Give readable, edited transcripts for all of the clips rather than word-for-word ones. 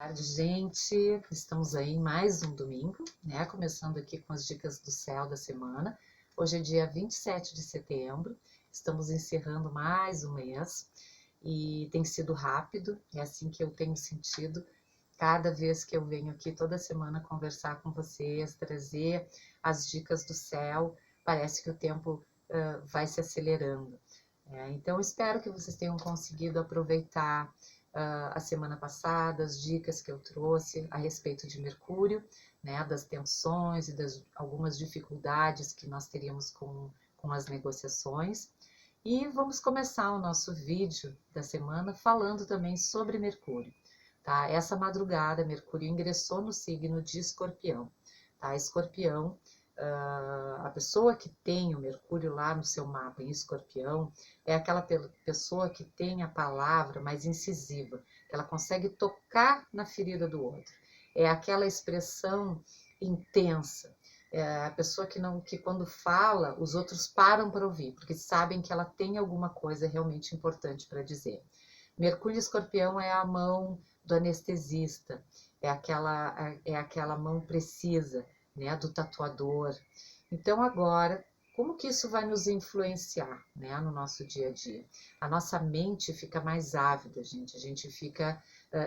Tarde, gente. Estamos aí em mais um domingo, né? Começando aqui com as dicas do céu da semana. Hoje é dia 27 de setembro, estamos encerrando mais um mês e tem sido rápido, é assim que eu tenho sentido cada vez que eu venho aqui toda semana conversar com vocês, trazer as dicas do céu. Parece que o tempo vai se acelerando. Então, espero que vocês tenham conseguido aproveitar a semana passada, as dicas que eu trouxe a respeito de Mercúrio, né, das tensões e das algumas dificuldades que nós teríamos com as negociações. E vamos começar o nosso vídeo da semana falando também sobre Mercúrio. Tá? Essa madrugada, Mercúrio ingressou no signo de Escorpião. Tá? Escorpião, a pessoa que tem o Mercúrio lá no seu mapa em Escorpião, é aquela pessoa que tem a palavra mais incisiva, que ela consegue tocar na ferida do outro. É aquela expressão intensa, é a pessoa que quando fala, os outros param para ouvir, porque sabem que ela tem alguma coisa realmente importante para dizer. Mercúrio e Escorpião é a mão do anestesista, é aquela mão precisa, né, do tatuador. Então agora, como que isso vai nos influenciar, né, no nosso dia a dia? A nossa mente fica mais ávida, gente. A gente fica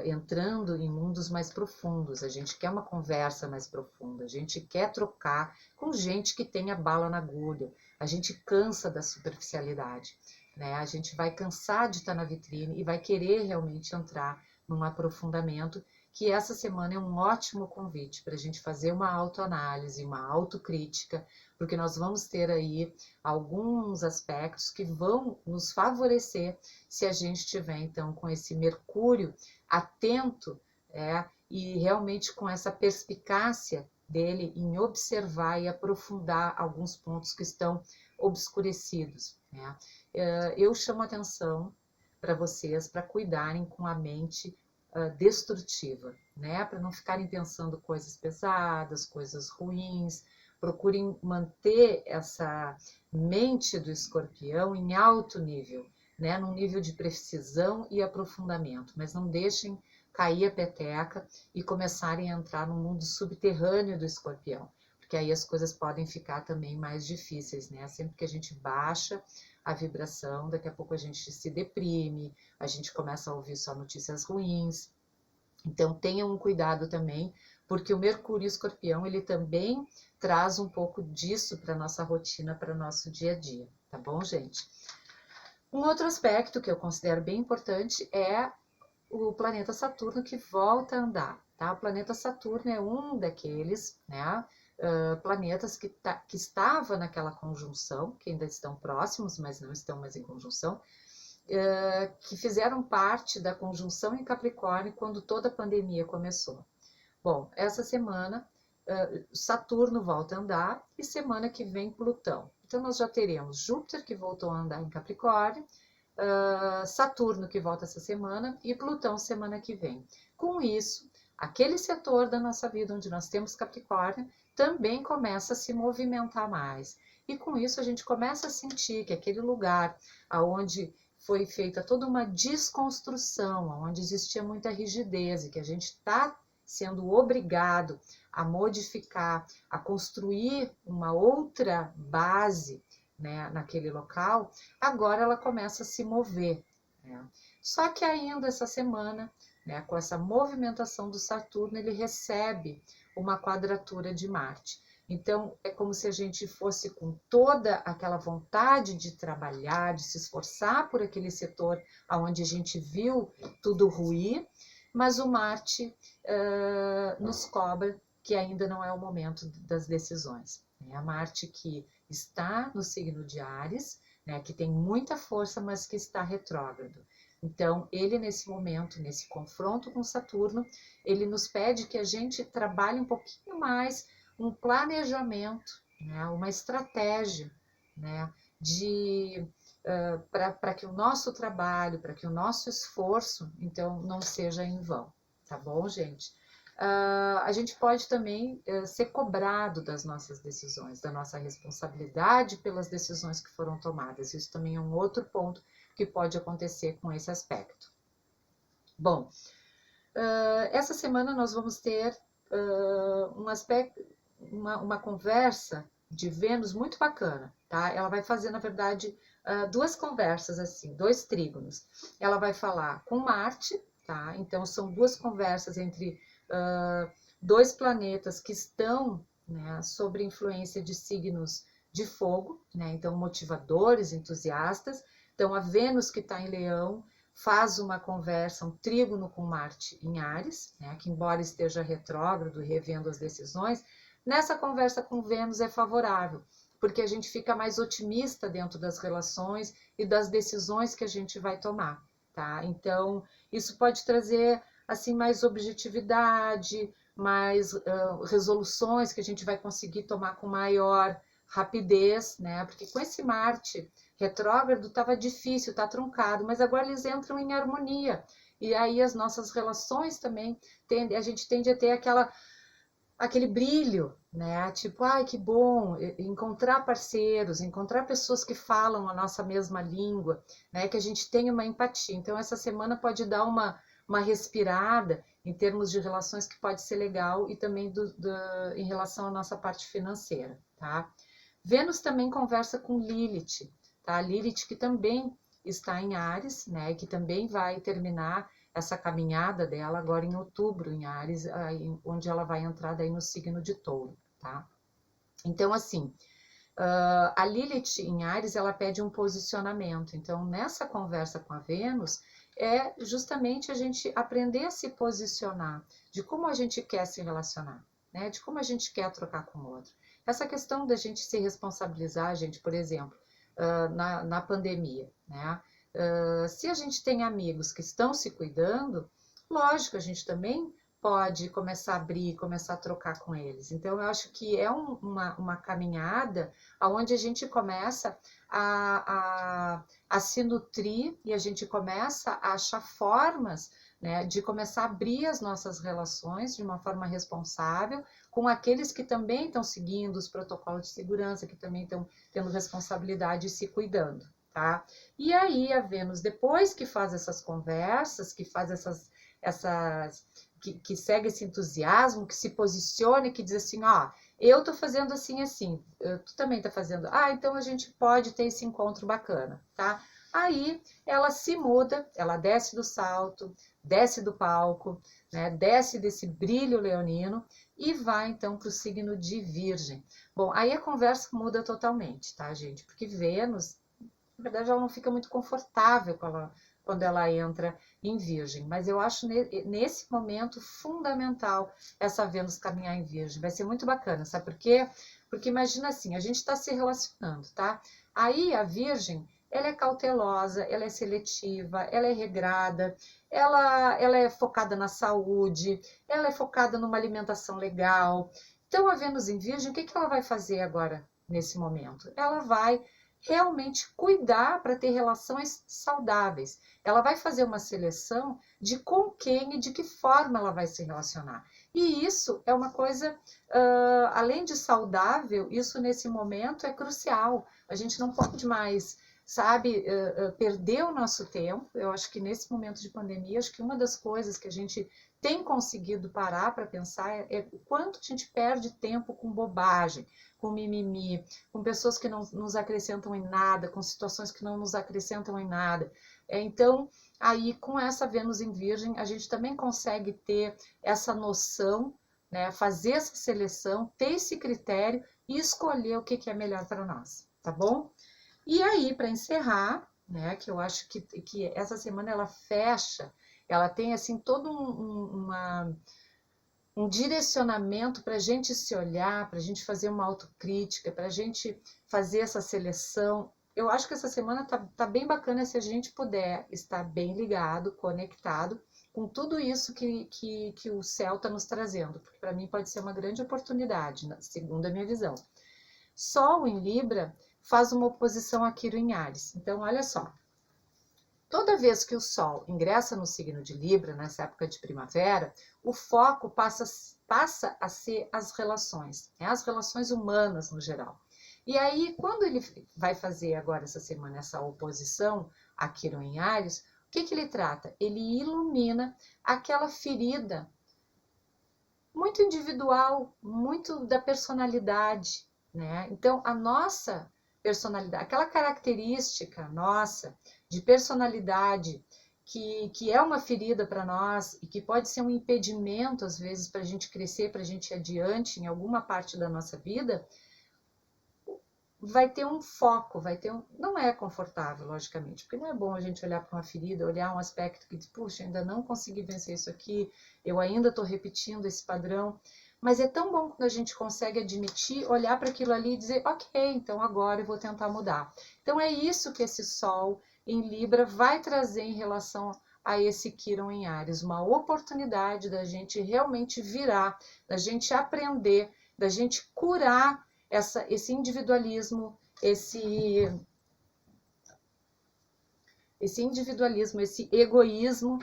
entrando em mundos mais profundos. A gente quer uma conversa mais profunda. A gente quer trocar com gente que tenha bala na agulha. A gente cansa da superficialidade, né? A gente vai cansar de estar na vitrine e vai querer realmente entrar num aprofundamento, que essa semana é um ótimo convite para a gente fazer uma autoanálise, uma autocrítica, porque nós vamos ter aí alguns aspectos que vão nos favorecer se a gente estiver, então, com esse Mercúrio atento, e realmente com essa perspicácia dele em observar e aprofundar alguns pontos que estão obscurecidos, né? Eu chamo atenção para vocês para cuidarem com a mente destrutiva, né? Para não ficarem pensando coisas pesadas, coisas ruins. Procurem manter essa mente do Escorpião em alto nível, né? Num nível de precisão e aprofundamento, mas não deixem cair a peteca e começarem a entrar no mundo subterrâneo do Escorpião, porque aí as coisas podem ficar também mais difíceis, né? Sempre que a gente baixa a vibração, daqui a pouco a gente se deprime, a gente começa a ouvir só notícias ruins. Então tenham um cuidado também, porque o Mercúrio Escorpião, ele também traz um pouco disso para nossa rotina, para o nosso dia a dia, tá bom, gente? Um outro aspecto que eu considero bem importante é o planeta Saturno, que volta a andar, tá? O planeta Saturno é um daqueles, né, planetas que estava naquela conjunção, que ainda estão próximos, mas não estão mais em conjunção, que fizeram parte da conjunção em Capricórnio quando toda a pandemia começou. Bom, essa semana Saturno volta a andar e semana que vem Plutão. Então nós já teremos Júpiter, que voltou a andar em Capricórnio, Saturno, que volta essa semana, e Plutão semana que vem. Com isso, aquele setor da nossa vida onde nós temos Capricórnio também começa a se movimentar mais. E com isso a gente começa a sentir que aquele lugar onde foi feita toda uma desconstrução, onde existia muita rigidez e que a gente está sendo obrigado a modificar, a construir uma outra base, né, naquele local, agora ela começa a se mover, né? Só que ainda essa semana, né, com essa movimentação do Saturno, ele recebe uma quadratura de Marte. Então, é como se a gente fosse com toda aquela vontade de trabalhar, de se esforçar por aquele setor onde a gente viu tudo ruir, mas o Marte nos cobra que ainda não é o momento das decisões. É a Marte que está no signo de Áries, né, que tem muita força, mas que está retrógrado. Então, ele nesse momento, nesse confronto com Saturno, ele nos pede que a gente trabalhe um pouquinho mais um planejamento, né, uma estratégia, né, para que o nosso trabalho, para que o nosso esforço, então, não seja em vão, tá bom, gente? A gente pode também ser cobrado das nossas decisões, da nossa responsabilidade pelas decisões que foram tomadas. Isso também é um outro ponto que pode acontecer com esse aspecto. Bom, Essa semana nós vamos ter uma conversa de Vênus muito bacana, tá? Ela vai fazer, na verdade, duas conversas assim, dois trígonos. Ela vai falar com Marte, tá? Então são duas conversas entre dois planetas que estão, né, sob influência de signos de fogo, né? Então motivadores, entusiastas. Então a Vênus que está em Leão faz uma conversa, um trígono com Marte em Áries, né, que embora esteja retrógrado, revendo as decisões, nessa conversa com Vênus é favorável, porque a gente fica mais otimista dentro das relações e das decisões que a gente vai tomar, tá? Então, isso pode trazer, assim, mais objetividade, mais resoluções que a gente vai conseguir tomar com maior rapidez, né? Porque com esse Marte retrógrado estava difícil, está truncado, mas agora eles entram em harmonia. E aí as nossas relações também, a gente tende a ter aquele brilho, né? Tipo, ai, que bom encontrar parceiros, encontrar pessoas que falam a nossa mesma língua, né? Que a gente tenha uma empatia. Então, essa semana pode dar uma respirada em termos de relações que pode ser legal e também em relação à nossa parte financeira, tá? Vênus também conversa com Lilith, tá? Lilith que também está em Áries, né? Que também vai terminar essa caminhada dela agora em outubro em Áries, onde ela vai entrar daí no signo de Touro, tá? Então, assim, a Lilith em Áries, ela pede um posicionamento. Então, nessa conversa com a Vênus, é justamente a gente aprender a se posicionar, de como a gente quer se relacionar, né? De como a gente quer trocar com o outro. Essa questão da gente se responsabilizar, gente, por exemplo, na pandemia, né? Se a gente tem amigos que estão se cuidando, lógico, a gente também pode começar a abrir, começar a trocar com eles. Então, eu acho que é uma caminhada onde a gente começa a se nutrir e a gente começa a achar formas, né, de começar a abrir as nossas relações de uma forma responsável com aqueles que também estão seguindo os protocolos de segurança, que também estão tendo responsabilidade e se cuidando, tá? E aí a Vênus, depois que faz essas conversas, que faz que segue esse entusiasmo, que se posiciona e que diz assim, ó, eu tô fazendo assim, assim, tu também tá fazendo, então a gente pode ter esse encontro bacana, tá? Aí ela se muda, ela desce do salto, desce do palco, né, desce desse brilho leonino e vai então para o signo de Virgem. Bom, aí a conversa muda totalmente, tá, gente? Porque Vênus, na verdade, ela não fica muito confortável quando ela entra em Virgem, mas eu acho nesse momento fundamental essa Vênus caminhar em Virgem. Vai ser muito bacana, sabe por quê? Porque imagina assim, a gente está se relacionando, tá? Aí a Virgem, ela é cautelosa, ela é seletiva, ela é regrada, ela é focada na saúde, ela é focada numa alimentação legal. Então a Vênus em Virgem, o que ela vai fazer agora nesse momento? Ela vai realmente cuidar para ter relações saudáveis. Ela vai fazer uma seleção de com quem e de que forma ela vai se relacionar. E isso é uma coisa, além de saudável, isso nesse momento é crucial. A gente não pode mais, sabe, perder o nosso tempo. Eu acho que nesse momento de pandemia, acho que uma das coisas que a gente tem conseguido parar para pensar é o quanto a gente perde tempo com bobagem, com mimimi, com pessoas que não nos acrescentam em nada, com situações que não nos acrescentam em nada. Então, aí com essa Vênus em Virgem, a gente também consegue ter essa noção, né, fazer essa seleção, ter esse critério e escolher o que é melhor para nós, tá bom? E aí, para encerrar, né, que eu acho que essa semana ela fecha, ela tem assim todo um direcionamento para a gente se olhar, para a gente fazer uma autocrítica, para a gente fazer essa seleção. Eu acho que essa semana tá bem bacana se a gente puder estar bem ligado, conectado com tudo isso que o céu está nos trazendo, porque para mim pode ser uma grande oportunidade, segundo a minha visão. Sol em Libra faz uma oposição a Quirón em Áries. Então, olha só, toda vez que o Sol ingressa no signo de Libra, nessa época de primavera, o foco passa a ser as relações, né? As relações humanas no geral. E aí, quando ele vai fazer agora essa semana essa oposição a Quirón em Áries, que ele trata? Ele ilumina aquela ferida muito individual, muito da personalidade, né? Então, a nossa personalidade, aquela característica nossa de personalidade que é uma ferida para nós e que pode ser um impedimento, às vezes, para a gente crescer, para a gente ir adiante em alguma parte da nossa vida, vai ter um foco, não é confortável, logicamente, porque não é bom a gente olhar para uma ferida, olhar um aspecto que diz, puxa, ainda não consegui vencer isso aqui, eu ainda estou repetindo esse padrão, mas é tão bom quando a gente consegue admitir, olhar para aquilo ali e dizer, ok, então agora eu vou tentar mudar. Então é isso que esse Sol em Libra vai trazer em relação a esse Quirón em Áries, uma oportunidade da gente realmente virar, da gente aprender, da gente curar esse individualismo, esse individualismo, esse egoísmo,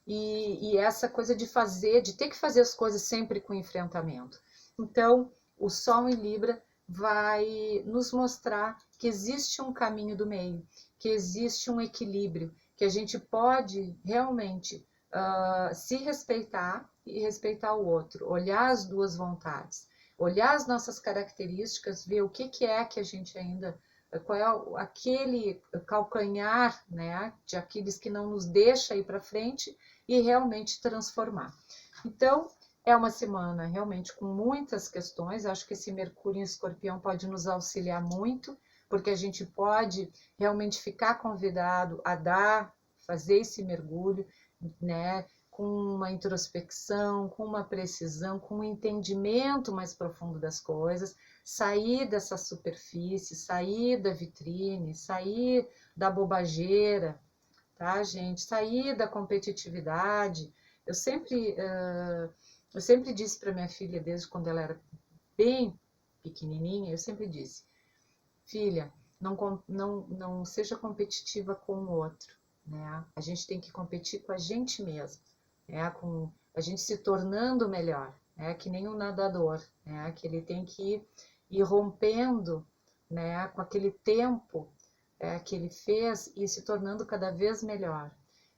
e essa coisa de ter que fazer as coisas sempre com enfrentamento. Então, o Sol em Libra vai nos mostrar que existe um caminho do meio, que existe um equilíbrio, que a gente pode realmente se respeitar e respeitar o outro, olhar as duas vontades, olhar as nossas características, ver o que é que a gente ainda, qual é aquele calcanhar, né, de aqueles que não nos deixa ir para frente e realmente transformar. Então, é uma semana realmente com muitas questões, acho que esse Mercúrio em Escorpião pode nos auxiliar muito, porque a gente pode realmente ficar convidado a fazer esse mergulho, né, com uma introspecção, com uma precisão, com um entendimento mais profundo das coisas, sair dessa superfície, sair da vitrine, sair da bobageira, tá, gente? Sair da competitividade. Eu sempre disse para minha filha, desde quando ela era bem pequenininha, eu sempre disse, filha, não seja competitiva com o outro, né? A gente tem que competir com a gente mesmo, né? Com a gente se tornando melhor, né? Que nem um nadador, né? Que ele tem que ir rompendo, né? Com aquele tempo que ele fez e se tornando cada vez melhor.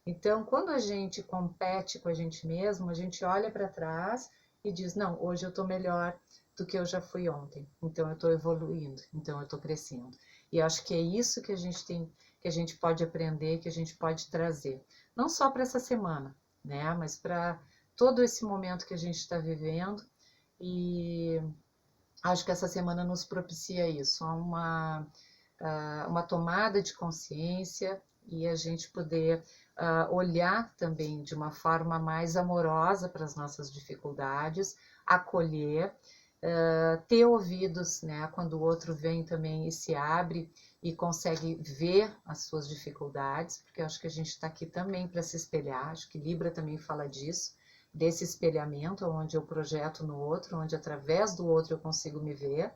Então, quando a gente compete com a gente mesmo, a gente olha para trás e diz, não, hoje eu estou melhor do que eu já fui ontem, então eu estou evoluindo, então eu estou crescendo. E acho que é isso que a gente tem, que a gente pode aprender, que a gente pode trazer, não só para essa semana, né, mas para todo esse momento que a gente está vivendo. E acho que essa semana nos propicia isso, uma tomada de consciência e a gente poder olhar também de uma forma mais amorosa para as nossas dificuldades, acolher, ter ouvidos, né, quando o outro vem também e se abre e consegue ver as suas dificuldades, porque eu acho que a gente está aqui também para se espelhar, acho que Libra também fala disso, desse espelhamento, onde eu projeto no outro, onde através do outro eu consigo me ver.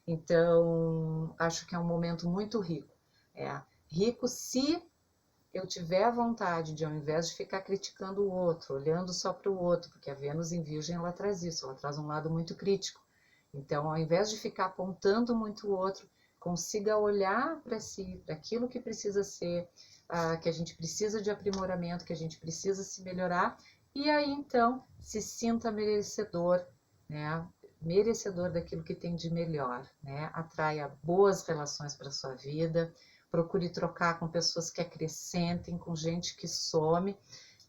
Então, acho que é um momento muito rico. Rico se eu tiver vontade de, ao invés de ficar criticando o outro, olhando só para o outro, porque a Vênus em Virgem, ela traz isso, ela traz um lado muito crítico. Então, ao invés de ficar apontando muito o outro, consiga olhar para si, para aquilo que precisa ser, que a gente precisa de aprimoramento, que a gente precisa se melhorar, e aí, então, se sinta merecedor, né? Merecedor daquilo que tem de melhor, né? Atraia boas relações para sua vida, procure trocar com pessoas que acrescentem, com gente que some,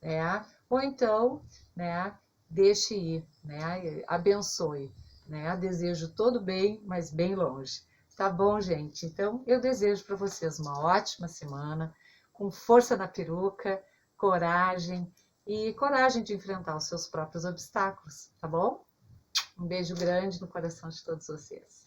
né? Ou então, né, deixe ir, né? Abençoe, né? Desejo todo bem, mas bem longe. Tá bom, gente? Então, eu desejo para vocês uma ótima semana, com força na peruca, coragem de enfrentar os seus próprios obstáculos, tá bom? Um beijo grande no coração de todos vocês.